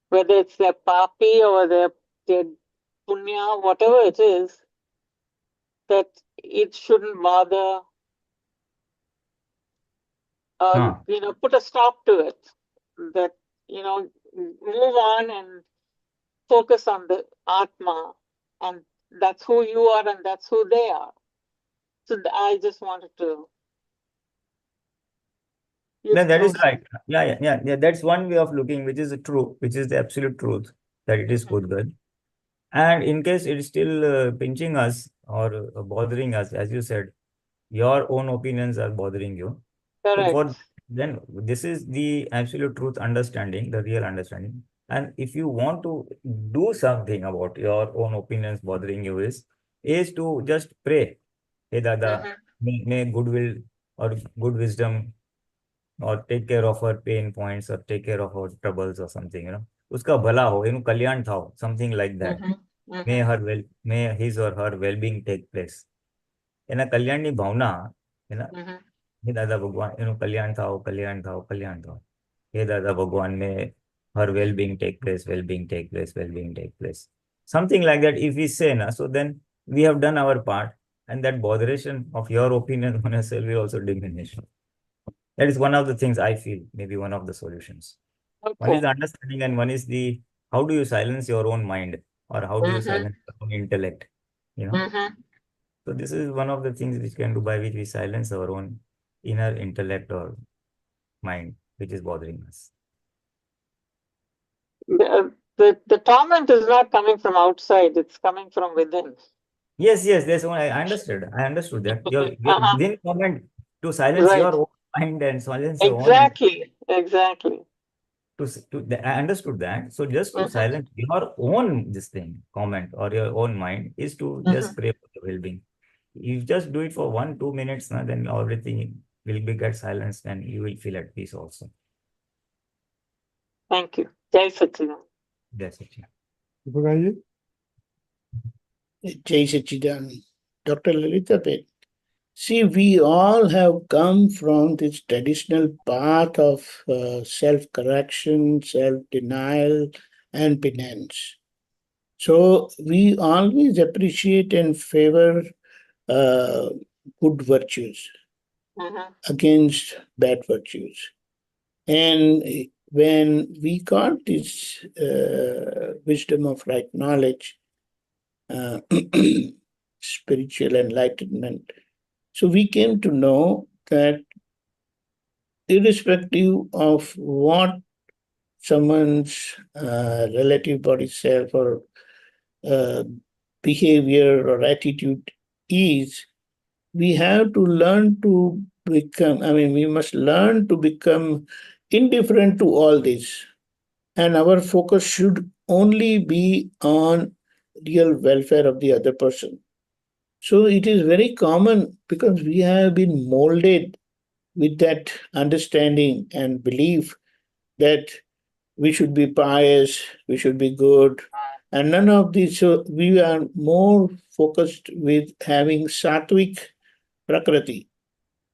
whether it's their papi or their punya, whatever it is, that it shouldn't bother, put a stop to it. That, move on and focus on the Atma, and that's who you are and that's who they are. So I just wanted to. No, that is right. Yeah. That's one way of looking, which is true, which is the absolute truth, that it is Pudgal. And in case it is still pinching us or bothering us, as you said, your own opinions are bothering you. Correct. So then this is the absolute truth understanding, the real understanding. And if you want to do something about your own opinions bothering you is to just pray. Hey Dada, may goodwill or good wisdom or take care of her pain points or take care of her troubles or something, uska bhala ho, kalyan tha ho, something like that. May his or her well-being take place. In a kalyan ni bhavna, Hey Dada Bhagwan, kalyan thao, kalyan thao, kalyan thao. Hey Dada Bhagwan, may her well-being take place, well-being take place, well-being take place. Something like that, if we say, so then we have done our part, and that botheration of your opinion on yourself will also diminish. That is one of the things I feel, maybe one of the solutions. Okay. One is the understanding, and one is the how do you silence your own mind, or how do you silence your own intellect, So this is one of the things which can do, by which we silence our own inner intellect or mind, which is bothering us. The torment is not coming from outside, it's coming from within. Yes, that's one. I understood that. Your within torment to silence your own mind and silence your own. Exactly. I understood that. So just to silence your own this thing, comment or your own mind is to just pray for the well-being. You just do it for 1-2 minutes, then everything will be get silenced and you will feel at peace also. Thank you. Jai Sachidanand. That's it. Deepakanandji? Jai Sachidanand. Dr. Lalitabet. See, we all have come from this traditional path of self-correction, self-denial, and penance. So we always appreciate and favor good virtues against bad virtues. And when we got this wisdom of right knowledge, spiritual enlightenment, so we came to know that irrespective of what someone's relative body self or behavior or attitude is, we have to learn to become, we must learn to become indifferent to all this. And our focus should only be on real welfare of the other person. So it is very common because we have been molded with that understanding and belief that we should be pious, we should be good, and none of these. So we are more focused with having sattvic prakriti,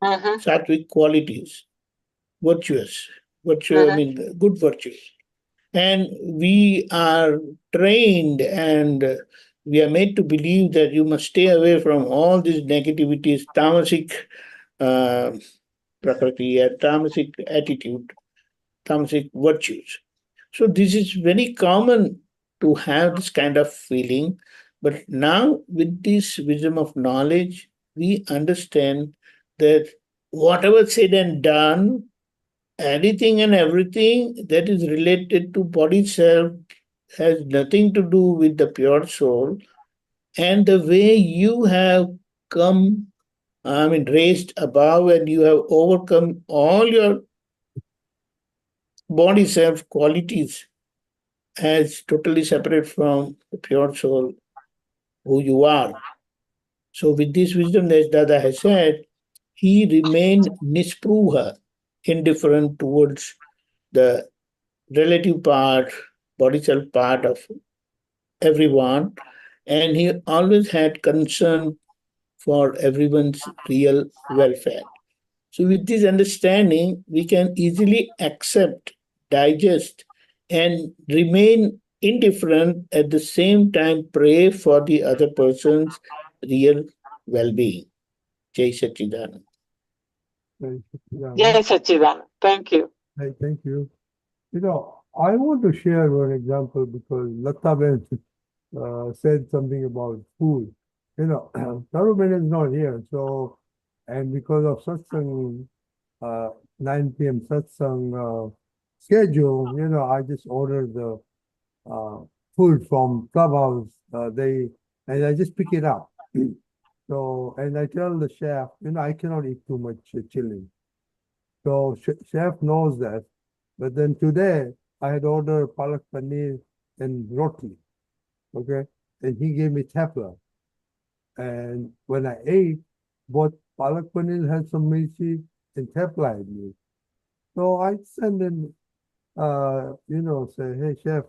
sattvic qualities, virtuous, good virtues. And we are trained and we are made to believe that you must stay away from all these negativities, tamasic prakriti, and tamasic attitude, tamasic virtues. So this is very common to have this kind of feeling. But now with this wisdom of knowledge, we understand that whatever said and done, anything and everything that is related to body self has nothing to do with the pure soul. And the way you have come, raised above and you have overcome all your body self qualities as totally separate from the pure soul who you are. So with this wisdom, as Dada has said, he remained nispruha, indifferent towards the relative part, body self part of everyone, and he always had concern for everyone's real welfare. So with this understanding, we can easily accept, digest, and remain indifferent at the same time pray for the other person's real well-being. Jai Sachidanand. Jai Sachidanand. Thank you. Hey, thank you. I want to share one example because Lataben said something about food. Taruben is not here, so, and because of Satsang, 9 p.m. Satsang schedule, I just ordered the food from Clubhouse. And I just pick it up. So, and I tell the chef, I cannot eat too much chili. So chef knows that. But then today, I had ordered palak paneer and roti, okay? And he gave me tepla. And when I ate, both palak paneer had some mirchi and tepla in it. So I send him, say, hey, chef,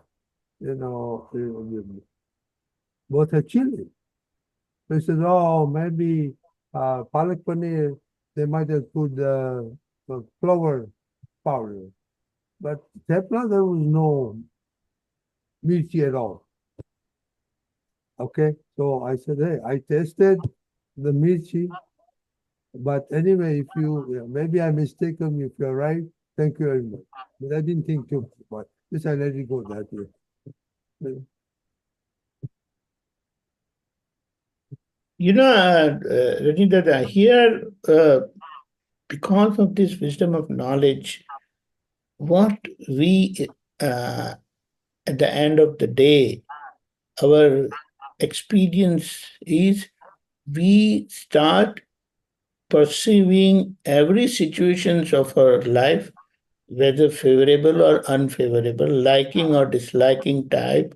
both have chili. So he says, oh, maybe palak paneer, they might have put flour powder. But tepla, there was no mirchi at all. Okay, so I said, hey, I tasted the mirchi, but anyway, if maybe I'm mistaken, if you're right, thank you very much. But I didn't think too much about it. Just I let it go that way. Ranjit, here, because of this wisdom of knowledge, what we, at the end of the day, our experience is we start perceiving every situations of our life whether favorable or unfavorable, liking or disliking type,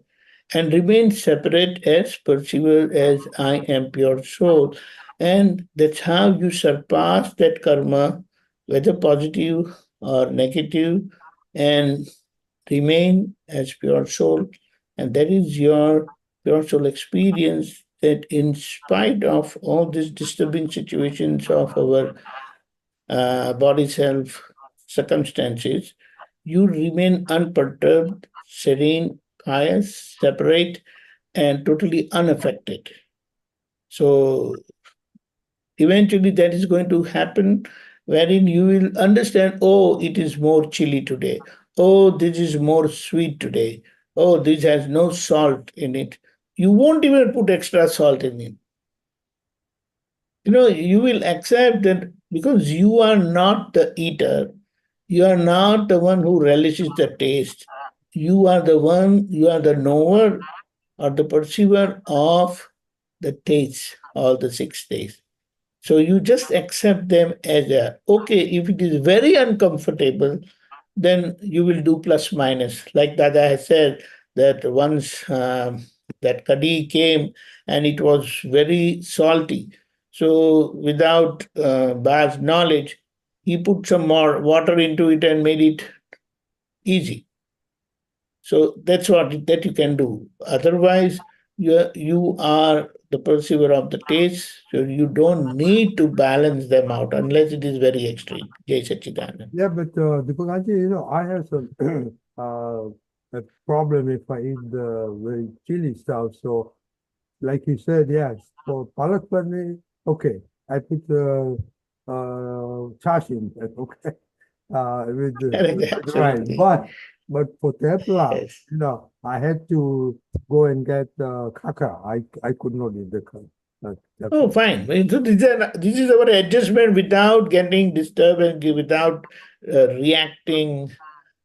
and remain separate as perceiver as I am pure soul. And that's how you surpass that karma, whether positive or negative, and remain as pure soul. And that is your pure soul experience, that in spite of all these disturbing situations of our body self circumstances, you remain unperturbed, serene, pious, separate, and totally unaffected. So eventually that is going to happen, wherein you will understand, oh, it is more chilly today. Oh, this is more sweet today. Oh, this has no salt in it. You won't even put extra salt in it. You will accept that because you are not the eater, you are not the one who relishes the taste. You are the knower or the perceiver of the taste all the 6 days. So you just accept them as okay, if it is very uncomfortable, then you will do plus minus. Like Dada has said, that once that kadi came and it was very salty. So without Ba's knowledge, he put some more water into it and made it easy. So that's what that you can do. Otherwise, you are the perceiver of the taste, so you don't need to balance them out unless it is very extreme. Jai Sachidanand. Yeah, but Deepakanandji, I have some a problem if I eat the very chili stuff. So, like you said, yes, for palak paneer, okay, I put chash in that, okay, with the rice. Absolutely. But for tepla, Yes. I had to go and get kaka. I could not eat the kaka. Oh, fine. So this is our adjustment without getting disturbed and without reacting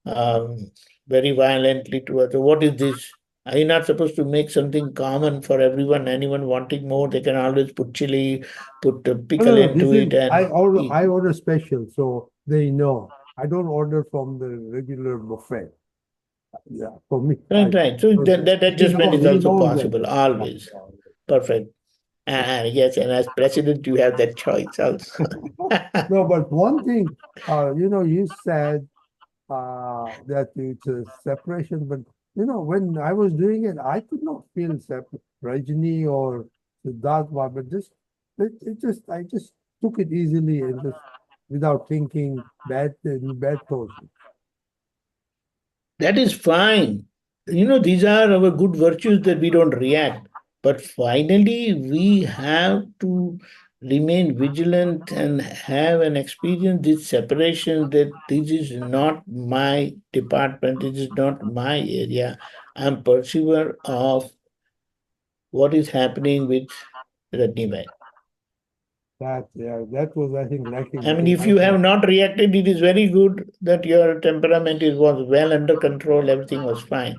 um, very violently to others. What is this? Are you not supposed to make something common for everyone? Anyone wanting more, they can always put chili, put pickle No, into it, and eat. I order special, so they know. I don't order from the regular buffet. Yeah, for me. Right. So that adjustment is He also knows that. possible, always. Perfect. Yes, and as president, you have that choice also. No, but one thing, you said that it's a separation, but when I was doing it, I could not feel separate. Rajini or Shudhdhatma, but I just took it easily and just without thinking any bad thoughts. That is fine. These are our good virtues that we don't react. But finally, we have to remain vigilant and have an experience this separation, that this is not my department, this is not my area. I'm perceiver of what is happening with Ratnibai. That was, I think, lacking. I mean, if you have not reacted, it is very good that your temperament was well under control, everything was fine.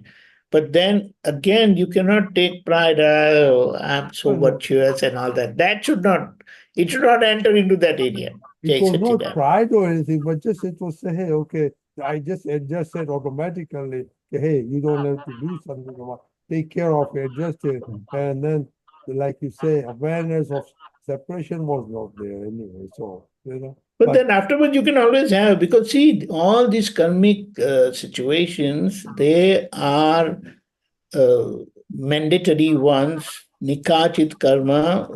But then again, you cannot take pride, oh, I'm so virtuous and all that. It should not enter into that area. It was not pride or anything, but just it was say, hey, okay, it just said automatically, hey, you don't have to do something about take care of it, adjust it. And then, like you say, awareness of separation was not there anyway. So, But then afterwards, you can always have, because see, all these karmic situations, they are mandatory ones, nikachit karma,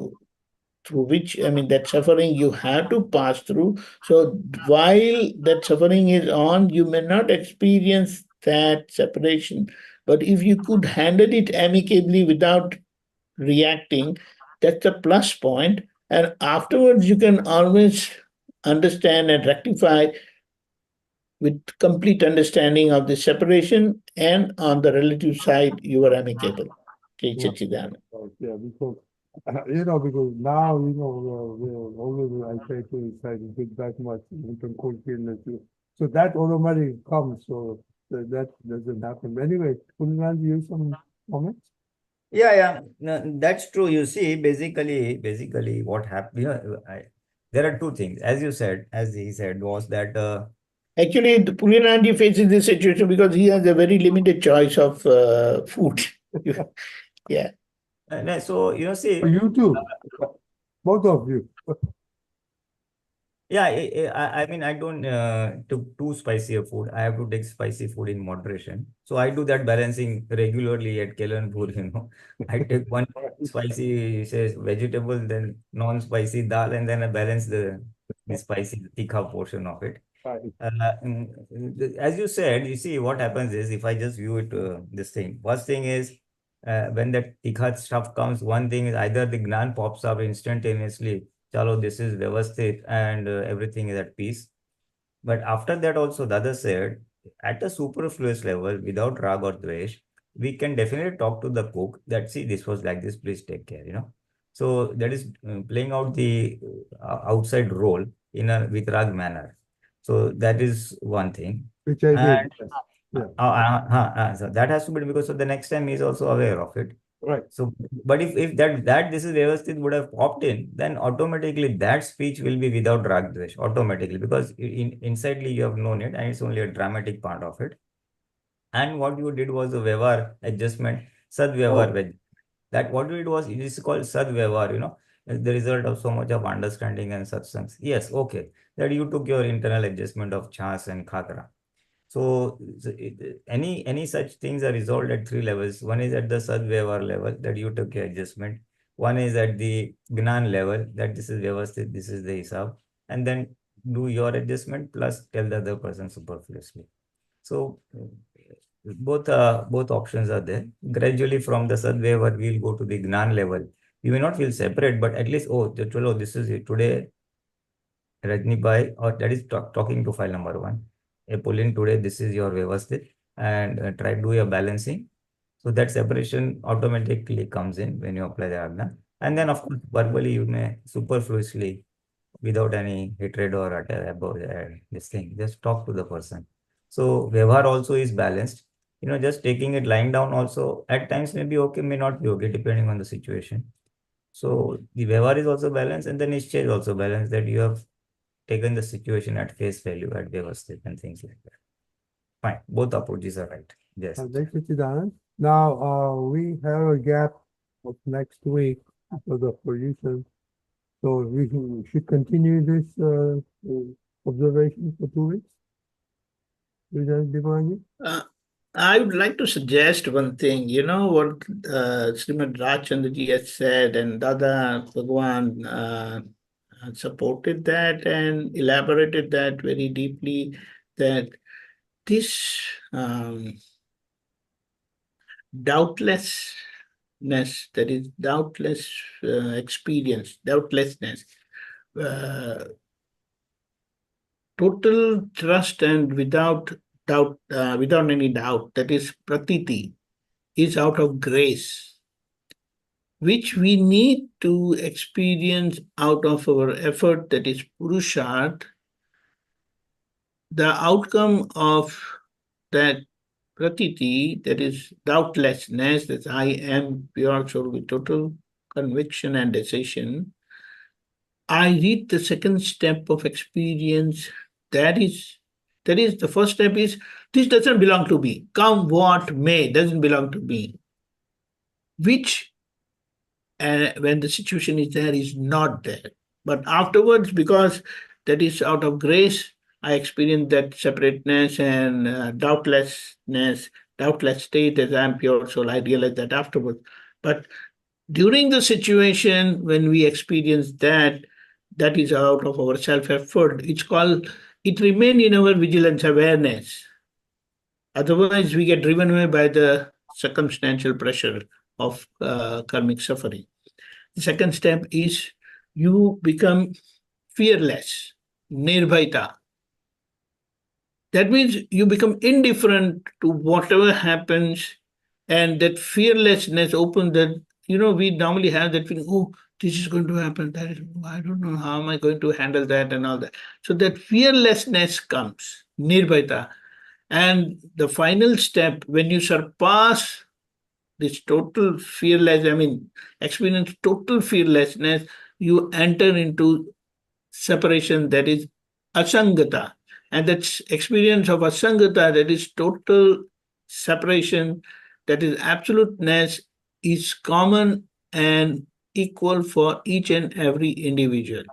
through which, I mean, that suffering you have to pass through. So while that suffering is on, you may not experience that separation. But if you could handle it amicably without reacting, that's a plus point. And afterwards, you can always understand and rectify with complete understanding of the separation, and on the relative side, you are amicable. Okay, Sachidanand. Yeah, because because now always I try to get that much control feelings. So that automatically comes. So that doesn't happen. Anyway, Pulinanandji, you have some comments? Yeah. No, that's true. You see, basically what happened, there are two things. As he said, was that Actually, the Pulinanandji faces this situation because he has a very limited choice of food. Yeah. And so, see, You too, both of you. yeah, I mean, I don't took too spicy a food. I have to take spicy food in moderation. So I do that balancing regularly at Kelanpur. I take one spicy, says vegetable, then non-spicy dal, and then I balance the spicy tikha portion of it. Right. As you said, you see, what happens is, if I just view it, this thing, first thing is, when that tikha stuff comes, one thing is either the gnan pops up instantaneously, chalo, this is vyavasthit, and everything is at peace. But after that also, the other side, at a superfluous level, without rag or dvesh, we can definitely talk to the cook that, see, this was like this, please take care. So that is playing out the outside role in a with rag manner. So that is one thing. Which I did. And Yeah. so that has to be, because so the next time he's also aware of it. Right. So, but if that this is Vyavasthit would have popped in, then automatically that speech will be without rag dvesh, automatically, because insidely you have known it and it's only a dramatic part of it. And what you did was a Vyavar adjustment, Sad Vyavar. That what you did was, it is called Sad Vyavar, the result of so much of understanding and Satsangs. Yes, okay. That you took your internal adjustment of chas and khakra. So, any such things are resolved at three levels. One is at the Sadvyavar level, that you took your adjustment. One is at the Gnan level, that this is Vyavasthit, this is the Hisab. And then do your adjustment plus tell the other person superfluously. So, both options are there. Gradually from the Sadvyavar, we'll go to the Gnan level. You may not feel separate, but at least, this is it. Today, Rajni Bhai, or that is talking to file number 1. Pulin, today this is your Vyavasthit, and try to do your balancing. So that separation automatically comes in when you apply the Agna. And then, of course, verbally you may superfluously, without any hatred or about this thing, just talk to the person. So Vyavahar also is balanced. Just taking it lying down also at times may be okay, may not be okay, depending on the situation. So the Vyavahar is also balanced, and the Nishchay is also balanced, that you have taken the situation at face value, at Vyavasthit and things like that. Fine, both approaches are right. Yes. Thank you, Chidanand. Now, we have a gap of next week for the position. So we should continue this observation for 2 weeks. Deepakanandji? I would like to suggest one thing. You know what Srimad Rachandraji has said, and Dada Bhagwan supported that and elaborated that very deeply, that this doubtlessness, that is doubtless experience, doubtlessness, total trust and without doubt, without any doubt, that is pratiti, is out of grace, which we need to experience out of our effort, that is purusharth. The outcome of that pratiti, that is doubtlessness, that I am pure soul with total conviction and decision, I read the second step of experience. That is the first step is, this doesn't belong to me. Come what may, doesn't belong to me. Which, when the situation is there, is not there. But afterwards, because that is out of grace, I experience that separateness and doubtless state as I am pure soul. I realize that afterwards. But during the situation when we experience that is out of our self-effort. It remains in our vigilance awareness. Otherwise, we get driven away by the circumstantial pressure of karmic suffering. The second step is you become fearless, nirbhaita. That means you become indifferent to whatever happens, and that fearlessness opens that, we normally have that feeling, oh, this is going to happen, that is, I don't know, how am I going to handle that and all that. So that fearlessness comes, nirbhaita. And the final step, when you surpass this total experience total fearlessness, you enter into separation, that is asangata. And that experience of asangata, that is total separation, that is absoluteness, is common and equal for each and every individual.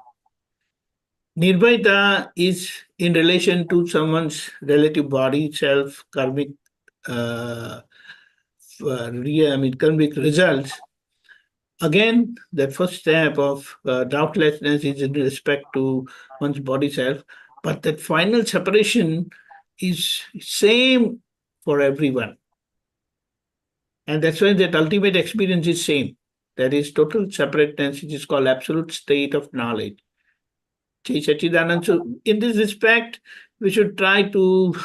Nirvaita is in relation to someone's relative body, self, karmic, karmic results. Again, the first step of doubtlessness is in respect to one's body self, but that final separation is same for everyone. And that's why that ultimate experience is same. That is total separateness, which is called absolute state of knowledge. Jai Satchidanand. So in this respect, we should try to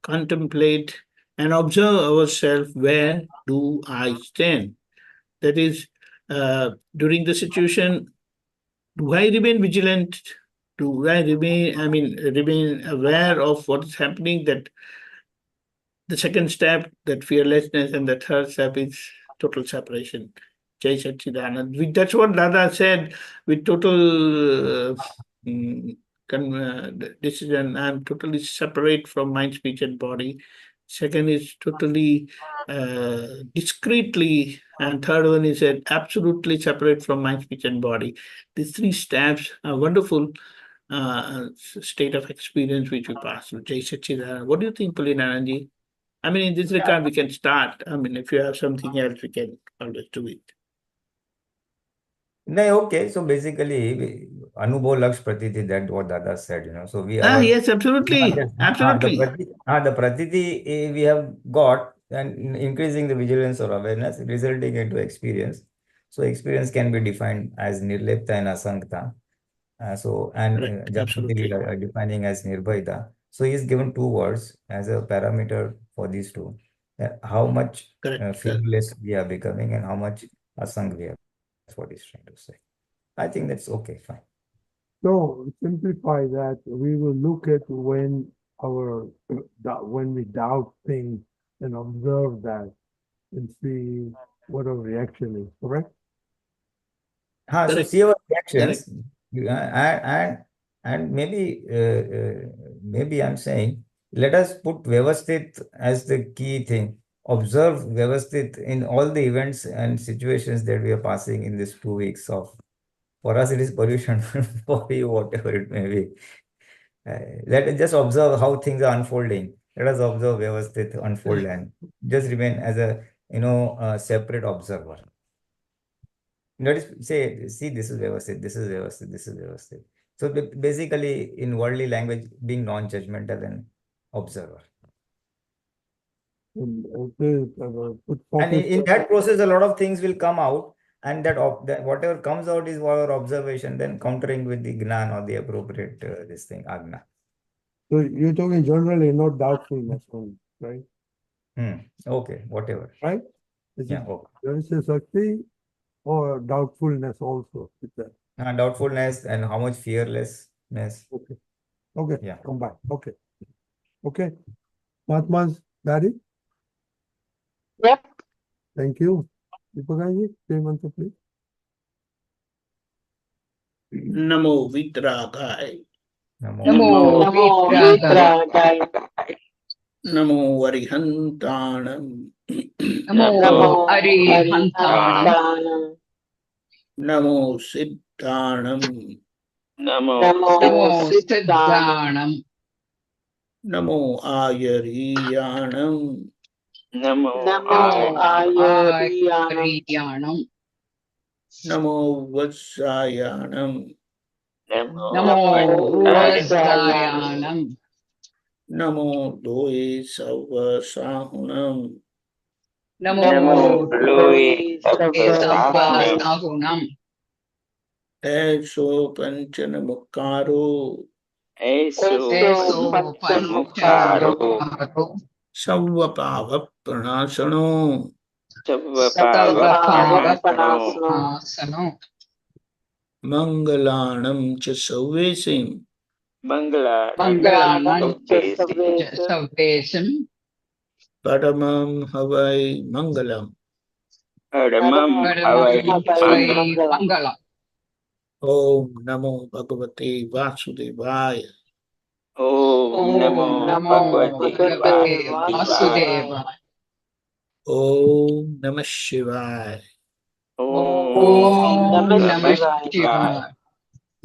contemplate and observe ourselves. Where do I stand? That is, during the situation, do I remain vigilant? Do I remain aware of what is happening? That the second step, that fearlessness, and the third step is total separation. Jai Satchidanand. That's what Dada said with total decision. I'm totally separate from mind, speech, and body. Second is totally discreetly, and third one is absolutely separate from mind, speech, and body. These three steps are wonderful state of experience which we pass through. Jai Satchidanand. What do you think, Pulinanandji? I mean, in this regard, we can start. I mean, if you have something else, we can always do it. No, okay. So basically, Anubhav Laksh Pratiti, that's what Dada said, So we have yes, absolutely. Absolutely. the Pratiti we have got, and increasing the vigilance or awareness, resulting into experience. So experience can be defined as nirlepta and asangta. Correct, Japanti absolutely. defining as nirbhaita. So he is given two words as a parameter for these two. How much Correct. fearless we are becoming and how much asang we are. That's what he's trying to say. I think that's okay, fine. So simplify that. We will look at when we doubt things and observe that and see what our reaction is. Correct? So Correct. see our reactions, and maybe I'm saying, let us put Vyavasthit as the key thing. Observe Vyavasthit in all the events and situations that we are passing in these 2 weeks of. For us, it is pollution. For you, whatever it may be. Let us just observe how things are unfolding. Let us observe Vyavasthit unfold and just remain as a separate observer. Notice, see, this is Vyavasthit, this is Vyavasthit, this is Vyavasthit. So basically, in worldly language, being non-judgmental and observer. And in that process, a lot of things will come out, and that whatever comes out is our observation, then countering with the Gnan or the appropriate this thing, Agna. So you're talking generally, not doubtfulness only, right? Okay, whatever. Right? Yeah, okay. There is a Sakti or doubtfulness also with that. Doubtfulness and how much fearlessness. Okay. Okay. Yeah. Come back. Okay. Okay. Mahatma's Daddy? Yep. Thank you. Deepakanandji, say mantra, please. Namo Vitragai. Namo Vitragai. Namo Arihantanam. Namo Arihantanam. Namo Siddhanam. Namo Shudhdhatma. Namo Ayariyanam. Namo Ayariyanam. Namo Vasayanam. Namo Vasayanam. Namo Doe Savasahunam. Namo Savasahunam. Eso Panchanamukaro. Eso Panchanamukaro. Savvapava Pranasano. Savvapava Mangalanam cha Savesim. Mangalanam Savesam. Paramam Havai Mangalam. Mangalam. Om Namo Bhagavate Vasudevaya. Om Namo Bhagavate Bhagavate Vasudevaya. Vasudevaya. Om Namah Shivaya. Om Om Namah Namah Shivaya. Shivaya.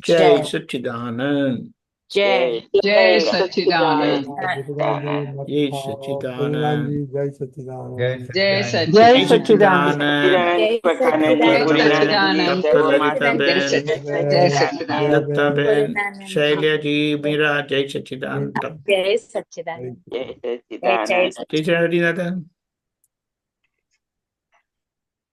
Jai Satchidanand. Jai Jai Satchidanand. Satchidanand. Jai Satchidanand. Jai Jai Satchidanand. Jai Satchidanand. Jai Satchidanand. Satchidanand. Deepakanandji, Jai Pulinanandji, Satchidanand. Dr. Lalita Jai Ben, Jai Satchidanand. Datta Ben, Shailya ji, Meera, Jai Satchidanand. Jai Satchidanand. Jai Jai Satchidanand. Jai Satchidanand.